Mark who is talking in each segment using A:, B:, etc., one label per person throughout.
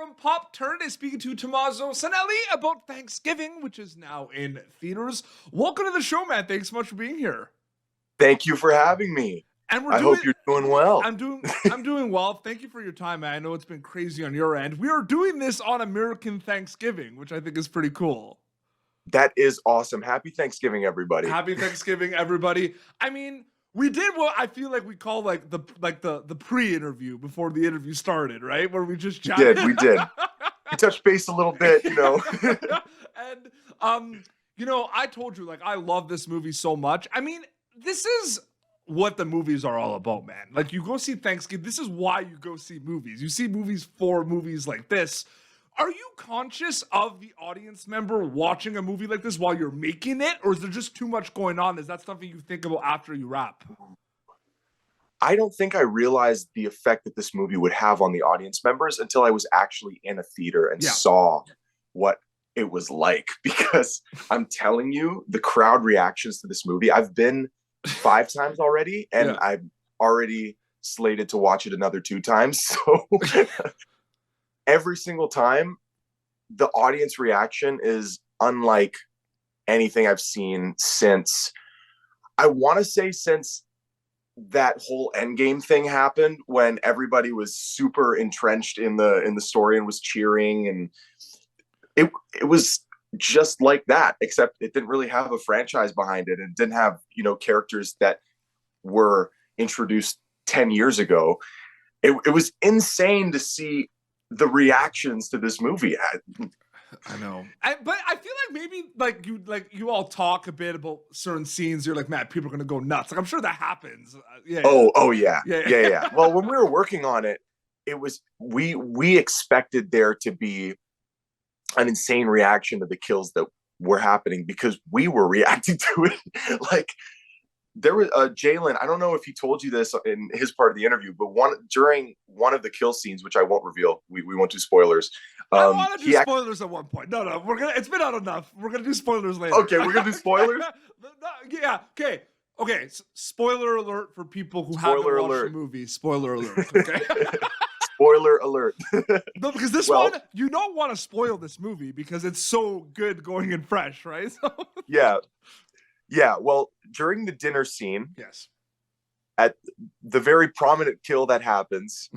A: from Pop Turn is speaking to Tomaso Sanelli about Thanksgiving, which is now in theaters. Welcome to the show, man. Thanks so much for being here.
B: Thank you for having me.
A: And
B: I hope you're doing well.
A: I'm doing well. Thank you for your time, man. I know it's been crazy on your end. We are doing this on American Thanksgiving, which I think is pretty cool.
B: That is awesome. Happy Thanksgiving, everybody.
A: Happy Thanksgiving, everybody. I mean, we did what I feel like we call like the pre-interview before the interview started, right? Where we just chatted.
B: We did. We touched base a little bit, you know.
A: And you know, I told you, like, I love this movie so much. I mean, this is what the movies are all about, man. Like, you go see Thanksgiving. This is why you go see movies. You see movies for movies like this. Are you conscious of the audience member watching a movie like this while you're making it? Or is there just too much going on? Is that something you think about after you wrap?
B: I don't think I realized the effect that this movie would have on the audience members until I was actually in a theater and saw what it was like. Because I'm telling you, the crowd reactions to this movie, I've been 5 times already, and I'm already slated to watch it another 2 times. So every single time, the audience reaction is unlike anything I've seen since, I want to say, since that whole Endgame thing happened, when everybody was super entrenched in the story and was cheering, and it was just like that, except it didn't really have a franchise behind it. It didn't have, you know, characters that were introduced 10 years ago. It was insane to see the reactions to this movie.
A: I know. But I feel like maybe you all talk a bit about certain scenes. You're like, man, people are going to go nuts. Like, I'm sure that happens.
B: Yeah. Well, when we were working on it, it was, we expected there to be an insane reaction to the kills that were happening because we were reacting to it. Like, there was Jalen, I don't know if he told you this in his part of the interview, but during one of the kill scenes, which I won't reveal, we won't do spoilers.
A: I want to do spoilers at one point. No, it's been out enough. We're gonna do spoilers later.
B: Okay, we're gonna do spoilers.
A: Okay. Spoiler alert for people who haven't watched the movie. Spoiler alert. Okay.
B: Spoiler alert.
A: No, because this one, you don't want to spoil this movie because it's so good going in fresh, right?
B: Yeah. Well, during the dinner scene,
A: yes,
B: at the very prominent kill that happens,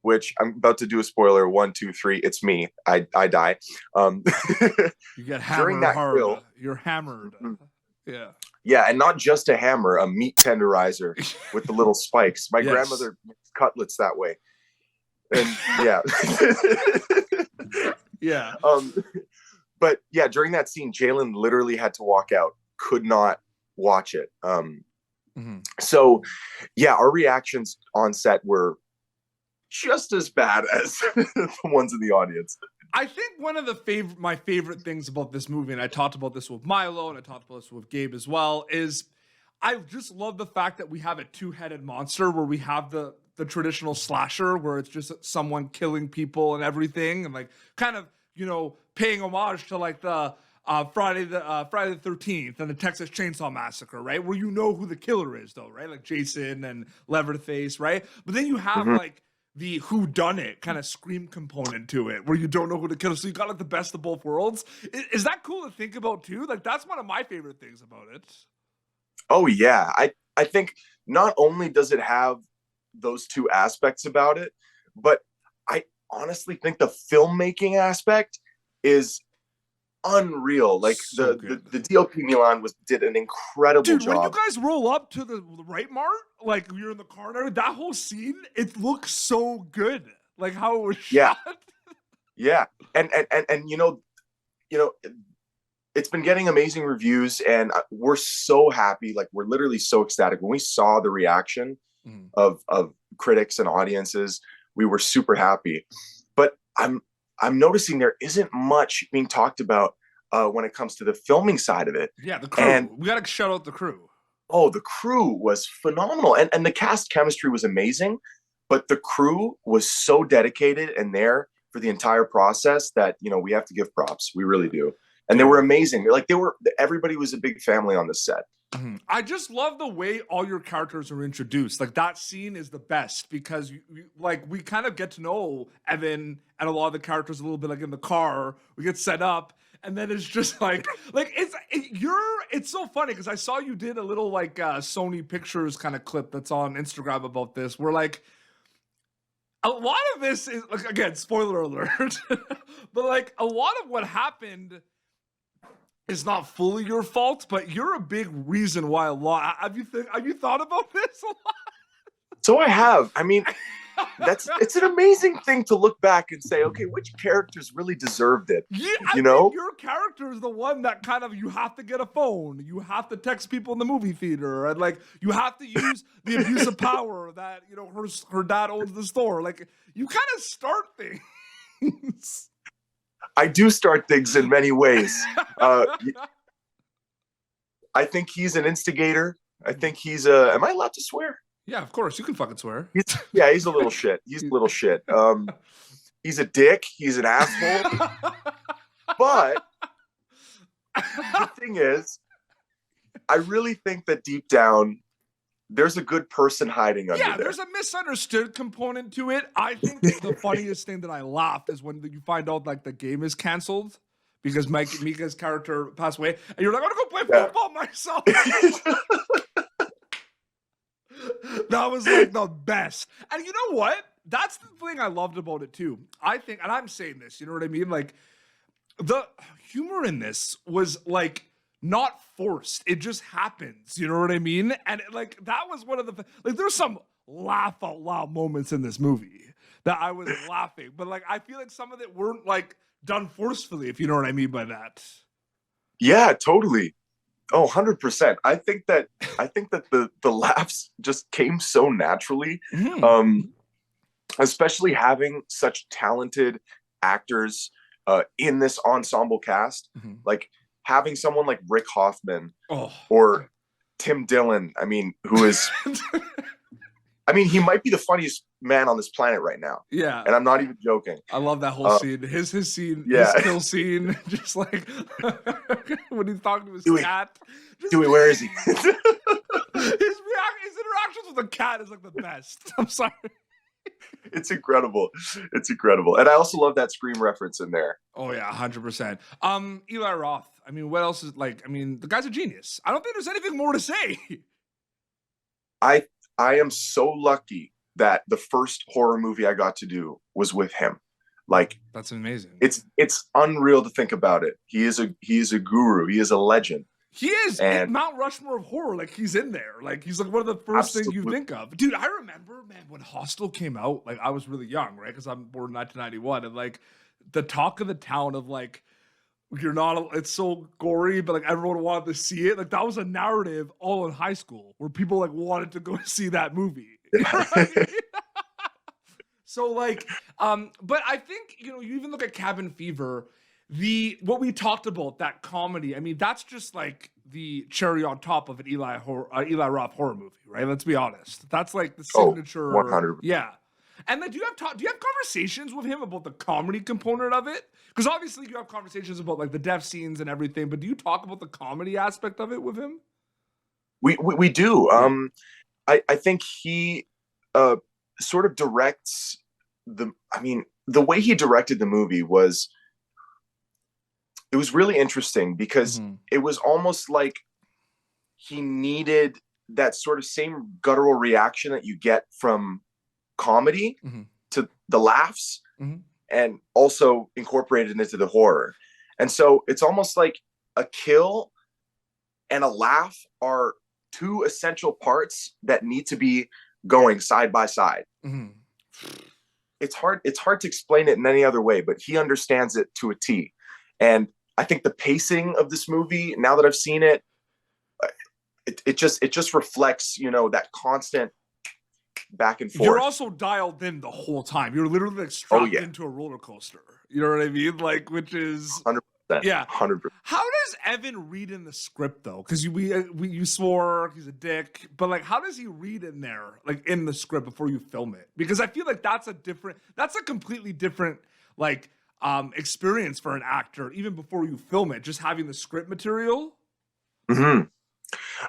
B: which I'm about to do a spoiler. 1, 2, 3. It's me. I die.
A: You get hammered during that hard. Kill, you're hammered.
B: Yeah, and not just a hammer, a meat tenderizer with the little spikes. My grandmother makes cutlets that way. And but yeah, during that scene, Jalen literally had to walk out, could not watch it. So yeah, our reactions on set were just as bad as the ones in the audience.
A: I think one of my favorite things about this movie, and I talked about this with Milo and I talked about this with Gabe as well, is I just love the fact that we have a 2-headed monster where we have the traditional slasher where it's just someone killing people and everything, and like kind of, you know, paying homage to like the Friday the 13th and the Texas Chainsaw Massacre, right? Where you know who the killer is, though, right? Like Jason and Leatherface, right? But then you have like the whodunit kind of Scream component to it, where you don't know who the killer is. So you got like the best of both worlds. Is that cool to think about too? Like, that's one of my favorite things about it.
B: Oh yeah, I think not only does it have those 2 aspects about it, but I honestly think the filmmaking aspect is unreal. Like, so the DOP Milan did an incredible job.
A: When you guys roll up to the right mart, like you're in the corner, that whole scene, it looks so good. Like how it was shot.
B: Yeah. And you know, it's been getting amazing reviews, and we're so happy. Like, we're literally so ecstatic when we saw the reaction of critics and audiences. We were super happy, but I'm noticing there isn't much being talked about when it comes to the filming side of it.
A: Yeah, the crew. And we got to shout out the crew.
B: Oh, the crew was phenomenal. And the cast chemistry was amazing, but the crew was so dedicated and there for the entire process that, you know, we have to give props. We really do. And they were amazing. Everybody was a big family on the set.
A: I just love the way all your characters are introduced. Like that scene is the best because like we kind of get to know Evan and a lot of the characters a little bit like in the car. We get set up, and then it's just like it's so funny because I saw you did a little like Sony Pictures kind of clip that's on Instagram about this. Where like a lot of this is like, again, spoiler alert, but like a lot of what happened is not fully your fault, but you're a big reason why a lot. Have you thought about this a lot?
B: So I have. I mean, it's an amazing thing to look back and say, okay, which characters really deserved it?
A: Yeah, I think your character is the one that kind of you have to get a phone, you have to text people in the movie theater, and like you have to use the abuse of power that her dad owns the store. Like you kind of start things.
B: I do start things in many ways. I think he's an instigator. I think he's a. Am I allowed to swear?
A: Yeah, of course. You can fucking swear.
B: He's a little shit. He's a little shit. He's a dick. He's an asshole. But the thing is, I really think that deep down, there's a good person hiding under there.
A: Yeah, there's a misunderstood component to it. I think the funniest thing that I laughed is when you find out like the game is canceled because Mika's character passed away, and you're like, I'm gonna go play football myself. That was like the best. And you know what? That's the thing I loved about it too. I think, and I'm saying this, you know what I mean? Like the humor in this was like not forced. It just happens. You know what I mean? And like that was one of the like there's some laugh out loud moments in this movie that I was laughing, but like I feel like some of it weren't like done forcefully, if you know what I mean by that.
B: Yeah, totally. Oh, 100%. I think that the laughs just came so naturally. Especially having such talented actors in this ensemble cast. Like having someone like Rick Hoffman or Tim Dillon, I mean, who is I mean, he might be the funniest man on this planet right now.
A: Yeah.
B: And I'm not even joking.
A: I love that whole scene. His scene, his kill scene, just like when he's talking to his cat.
B: Dewey, where is he?
A: His interactions with the cat is like the best. I'm sorry.
B: It's incredible. It's incredible. And I also love that Scream reference in there.
A: Oh yeah, 100%. Eli Roth. I mean, what else is like, I mean, the guy's a genius. I don't think there's anything more to say.
B: I am so lucky that the first horror movie I got to do was with him. Like
A: that's amazing.
B: It's unreal to think about it. He is a guru. He is a legend.
A: He is Mount Rushmore of horror. Like he's in there. Like he's like one of the first things you think of. Dude, I remember, man, when Hostel came out, like I was really young, right? Because I'm born in 1991. And like the talk of the town of like, it's so gory, but like everyone wanted to see it. Like that was a narrative all in high school where people like wanted to go see that movie. You know what I mean? So like, but I think, you even look at Cabin Fever, what we talked about, that comedy, I mean, that's just like the cherry on top of an Eli Roth horror movie, right? Let's be honest. That's like the signature.
B: 100%.
A: Yeah. And then do you have conversations with him about the comedy component of it? Because obviously you have conversations about like the death scenes and everything, but do you talk about the comedy aspect of it with him?
B: We do. I think he sort of directs the way he directed the movie was really interesting because it was almost like he needed that sort of same guttural reaction that you get from comedy to the laughs and also incorporated into the horror. And so it's almost like a kill and a laugh are two essential parts that need to be going side by side. It's hard to explain it in any other way, but he understands it to a T. And I think the pacing of this movie, now that I've seen it, it just reflects, that constant back and forth.
A: You're also dialed in the whole time. You're literally like strapped into a roller coaster. You know what I mean? Like, which is
B: 100%.
A: Yeah,
B: 100%.
A: How does Evan read in the script though? Because you swore he's a dick, but like, how does he read in there, like in the script before you film it? Because I feel like that's a completely different like experience for an actor, even before you film it. Just having the script material.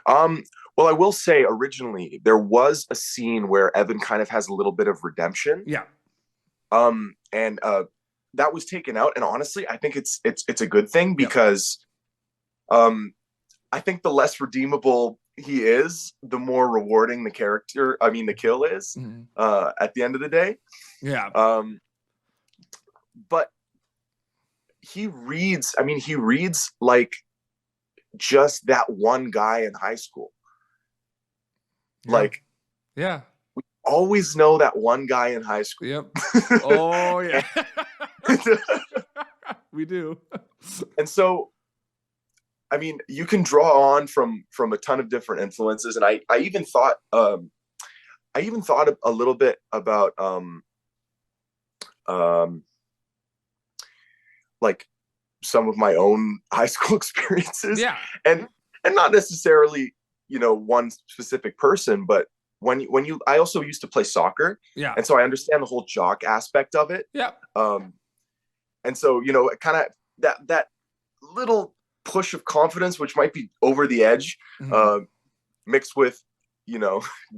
B: Well, I will say originally there was a scene where Evan kind of has a little bit of redemption.
A: Yeah.
B: And that was taken out. And honestly, I think it's a good thing because I think the less redeemable he is, the more rewarding the kill is at the end of the day.
A: Yeah.
B: But he reads like just that one guy in high school.
A: Yeah.
B: Like,
A: yeah.
B: We always know that one guy in high school.
A: Yep. Oh, yeah. We do.
B: And so, I mean, you can draw on from a ton of different influences. And I even thought a little bit about like some of my own high school experiences.
A: Yeah.
B: And not necessarily, one specific person, but I also used to play soccer.
A: Yeah.
B: And so I understand the whole jock aspect of it.
A: Yeah.
B: And so, kind of that little push of confidence, which might be over the edge, mixed with,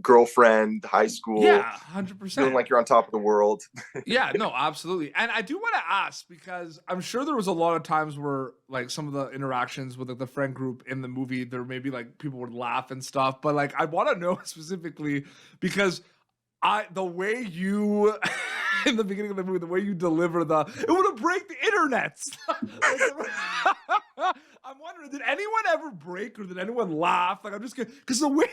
B: girlfriend, high school.
A: Yeah, 100%.
B: Feeling like you're on top of the world.
A: Yeah, no, absolutely. And I do want to ask, because I'm sure there was a lot of times where, like, some of the interactions with the friend group in the movie, there maybe like people would laugh and stuff, but like I want to know specifically because the way you in the beginning of the movie, the way you deliver it would have break the internet. I'm wondering, did anyone ever break or did anyone laugh? Like, I'm just kidding, because the way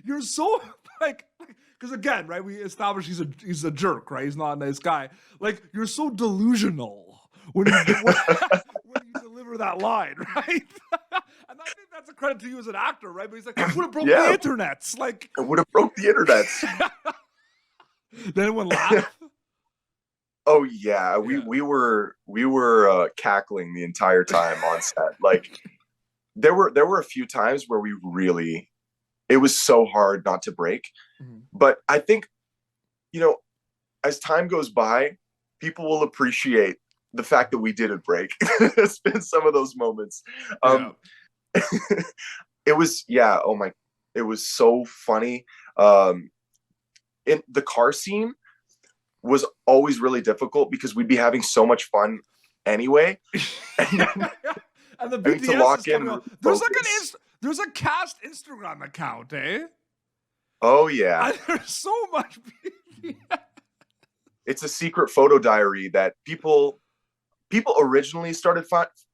A: you're so because again, right? We established he's a jerk, right? He's not a nice guy. Like, you're so delusional when you deliver that line, right? And I think that's a credit to you as an actor, right? But he's like, it would have broke the internet. Like,
B: it would have broke the internet.
A: Did anyone laugh?
B: Oh yeah, we were cackling the entire time on set. Like, there were a few times where it was so hard not to break. But I think, as time goes by, people will appreciate the fact that we didn't break. It's been some of those moments. It was it was so funny. In the car scene was always really difficult because we'd be having so much fun anyway.
A: And the BTS is coming out. There's a cast Instagram account, eh?
B: Oh yeah.
A: There's so much BTS.
B: It's a secret photo diary that people originally started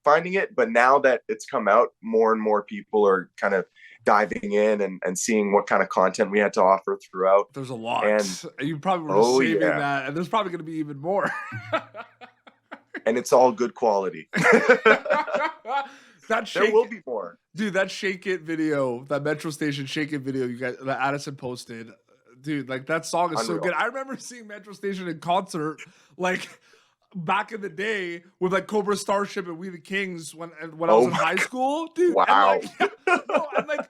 B: finding it, but now that it's come out, more and more people are kind of diving in and seeing what kind of content we had to offer throughout.
A: There's a lot. And you probably were just saving that, and there's probably going to be even more.
B: And it's all good quality. There will be more.
A: Dude, that Shake It video, that Metro Station Shake It video that Addison posted, dude, like, that song is Unreal. So good. I remember seeing Metro Station in concert, like, back in the day with like Cobra Starship and We the Kings when I was in high school, dude.
B: Wow.
A: And like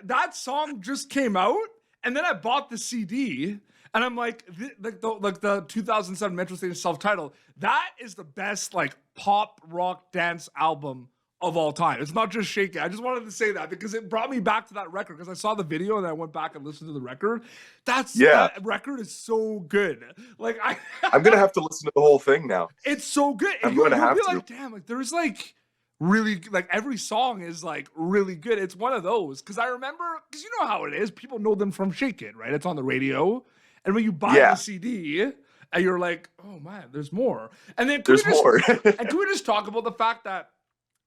A: that song just came out, and then I bought the CD, and I'm like, the 2007 Metro Station self-titled. That is the best like pop rock dance album of all time. It's not just Shake It. I just wanted to say that because it brought me back to that record, because I saw the video and I went back and listened to the record. That record is so good. Like,
B: I'm gonna have to listen to the whole thing now.
A: It's so good.
B: I'm gonna have to.
A: Like, damn, like there's like really, like, every song is like really good. It's one of those, because I remember, because you know how it is. People know them from Shake It, right? It's on the radio, and when you buy the CD, and you're like, oh man, there's more. And then
B: there's more.
A: And can we just talk about the fact that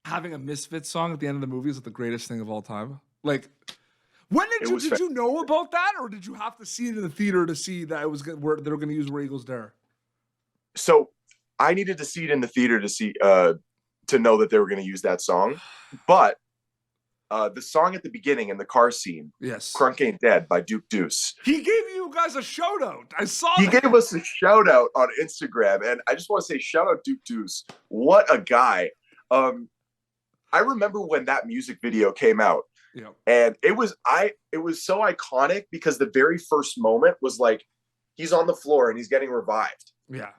A: having a Misfits song at the end of the movie is the greatest thing of all time? Like, when did you know about that, or did you have to see it in the theater to see that it was they were going to use Where Eagles Dare?
B: So I needed to see it in the theater to see to know that they were going to use that song. But the song at the beginning in the car scene, "Crunk Ain't Dead" by Duke Deuce.
A: He gave you guys a shout out. I saw.
B: He gave us a shout out on Instagram, and I just want to say shout out Duke Deuce. What a guy! I remember when that music video came out, and it was so iconic because the very first moment was like he's on the floor and he's getting revived.
A: Yeah.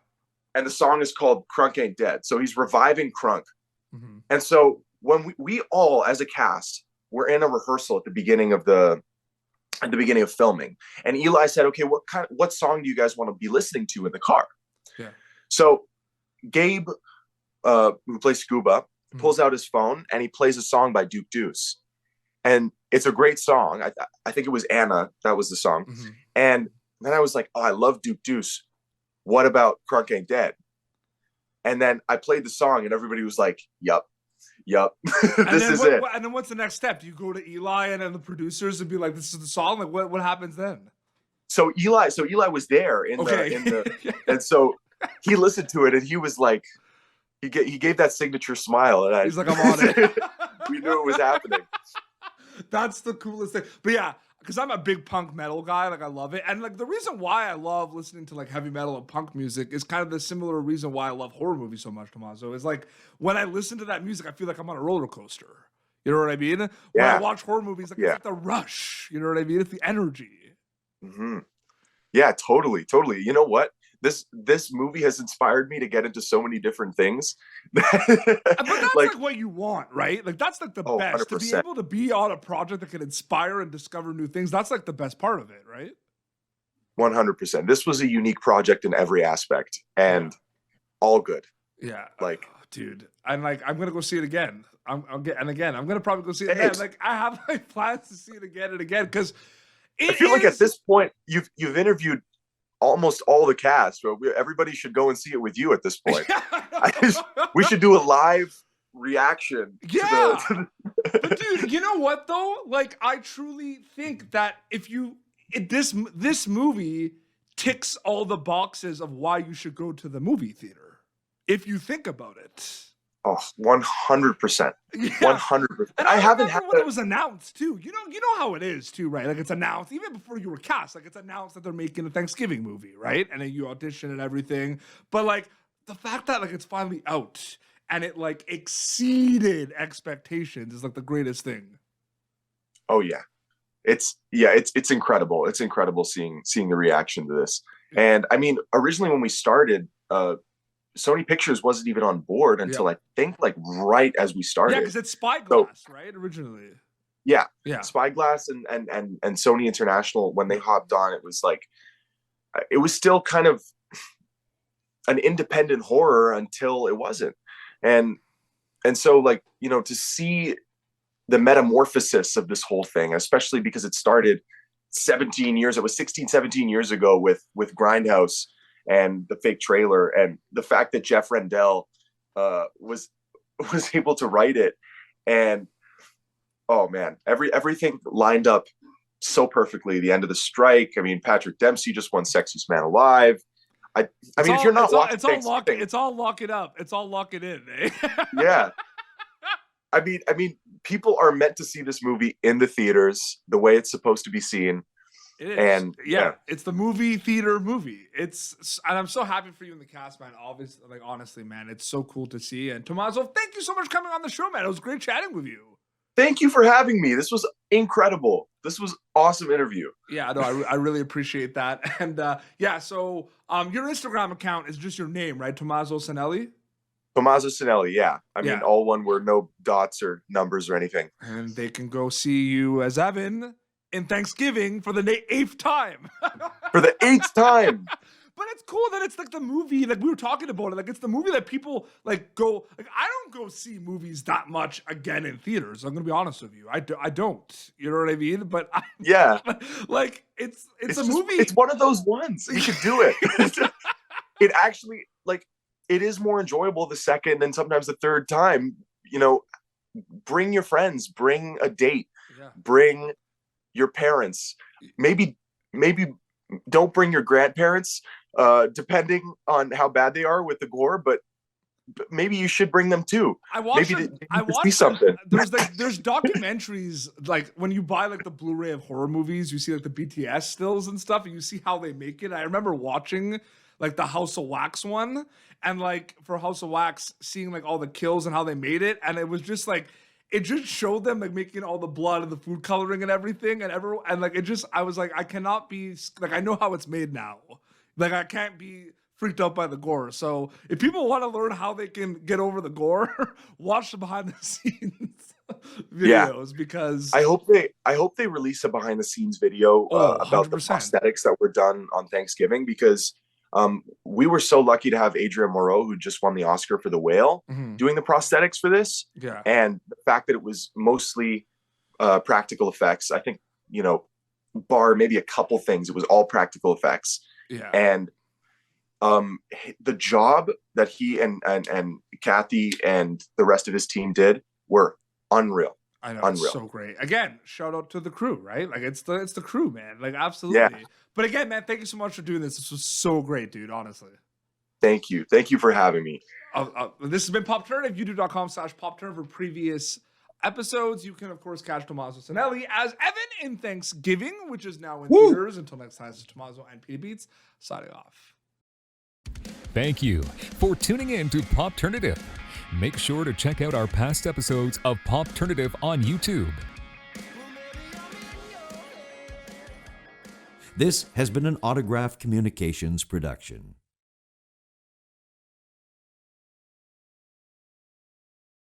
B: And the song is called "Crunk Ain't Dead." So he's reviving Crunk. And so when we all as a cast we're in a rehearsal at the beginning of filming, and Eli said, "Okay, what song do you guys want to be listening to in the car?"
A: Yeah.
B: So Gabe, who plays Scuba, pulls out his phone and he plays a song by Duke Deuce, and it's a great song. I think it was Anna, that was the song. And then I was like, "Oh, I love Duke Deuce. What about Crunk Ain't Dead?" And then I played the song and everybody was like, yup. This is it.
A: And then what's the next step? Do you go to Eli and then the producers and be like, "This is the song"? Like, what happens then?
B: So Eli was there and so he listened to it and he was like, he gave that signature smile, and
A: he's like, "I'm on it."
B: We knew it was happening.
A: That's the coolest thing. But yeah, because I'm a big punk metal guy, like I love it. And like the reason why I love listening to like heavy metal and punk music is kind of the similar reason why I love horror movies so much, Tomaso. Is like when I listen to that music, I feel like I'm on a roller coaster. You know what I mean? When I watch horror movies, like it's like the rush. You know what I mean? It's the energy.
B: Yeah, totally. You know what? This movie has inspired me to get into so many different things.
A: But that's like what you want, right? Like that's like the best 100%. To be able to be on a project that can inspire and discover new things. That's like the best part of it, right?
B: 100%. This was a unique project in every aspect, and all good.
A: Yeah,
B: like,
A: dude, I'm gonna go see it again. I'm gonna probably go see it again. Like I have like plans to see it again and again because
B: I feel like at this point you've interviewed almost all the cast. So everybody should go and see it with you at this point. We should do a live reaction.
A: Yeah. But dude, you know what though? Like I truly think that this movie ticks all the boxes of why you should go to the movie theater. If you think about it.
B: Oh, 100%. 100%.
A: And I haven't had when it was announced too. You know how it is too, right? Like it's announced even before you were cast. Like it's announced that they're making a Thanksgiving movie, right? And then you audition and everything. But like the fact that like it's finally out and it like exceeded expectations is like the greatest thing.
B: Oh yeah. It's incredible. It's incredible seeing the reaction to this. And I mean, originally when we started, Sony Pictures wasn't even on board until I think like right as we started.
A: Yeah, because it's Spyglass, right? Originally.
B: Yeah. Spyglass and Sony International, when they hopped on, it was like it was still kind of an independent horror until it wasn't. And so like, you know, to see the metamorphosis of this whole thing, especially because it started 17 years ago with Grindhouse and the fake trailer, and the fact that Jeff Rendell was able to write it, and oh man, everything lined up so perfectly. The end of the strike. I mean, Patrick Dempsey just won Sexiest Man Alive. I mean, if you're not watching,
A: it's all lock it up. It's all lock it in. Eh?
B: Yeah. I mean, people are meant to see this movie in the theaters the way it's supposed to be seen.
A: It is. And it's the movie theater movie. And I'm so happy for you and the cast, man. Obviously, like honestly, man, it's so cool to see. And Tomaso, thank you so much for coming on the show, man. It was great chatting with you.
B: Thank you for having me. This was incredible. This was awesome interview.
A: Yeah, no, I really appreciate that. And so your Instagram account is just your name, right? Tomaso Sanelli?
B: Tomaso Sanelli, yeah. I mean, all one word, no dots or numbers or anything.
A: And they can go see you as Evan in Thanksgiving for the 8th time.
B: For the 8th time.
A: But it's cool that it's like the movie, like we were talking about it, like it's the movie that people like go, like I don't go see movies that much again in theaters. I'm going to be honest with you. I don't, you know what I mean? But like it's a movie.
B: It's one of those ones. You should do it. It actually, like, it is more enjoyable the second and sometimes the third time. You know, bring your friends, bring a date, bring your parents. Maybe don't bring your grandparents, depending on how bad they are with the gore, but maybe you should bring them too.
A: I watched
B: something.
A: There's documentaries, like when you buy like the Blu-ray of horror movies, you see like the BTS stills and stuff, and you see how they make it. I remember watching like the House of Wax one, and like for House of Wax, seeing like all the kills and how they made it, and it was just like, it just showed them like making all the blood and the food coloring and everything, and like it just, I was like, I cannot be like, I know how it's made now, like I can't be freaked out by the gore. So if people want to learn how they can get over the gore, watch the behind the scenes. videos because
B: I hope they release a behind the scenes video about the
A: 100%.
B: prosthetics that were done on Thanksgiving, because we were so lucky to have Adrienne Moreau, who just won the Oscar for The Whale, doing the prosthetics for this.
A: Yeah.
B: And the fact that it was mostly practical effects, I think, bar maybe a couple things, it was all practical effects.
A: Yeah.
B: And the job that he and Kathy and the rest of his team did were unreal.
A: I know,
B: unreal.
A: It's so great. Again, shout out to the crew, right? Like it's the crew, man. Like absolutely. Yeah. But again, man, thank you so much for doing this. This was so great, dude. Honestly.
B: Thank you for having me.
A: This has been Pop Turnitive. YouTube.com/PopTurn for previous episodes. You can of course catch Tomaso Sanelli as Evan in Thanksgiving, which is now in theaters. Until next time, this is Tomaso and Peter Beats signing off.
C: Thank you for tuning in to Pop Turnitive. Make sure to check out our past episodes of Pop Turnitive on YouTube.
D: This has been an Autograph Communications production.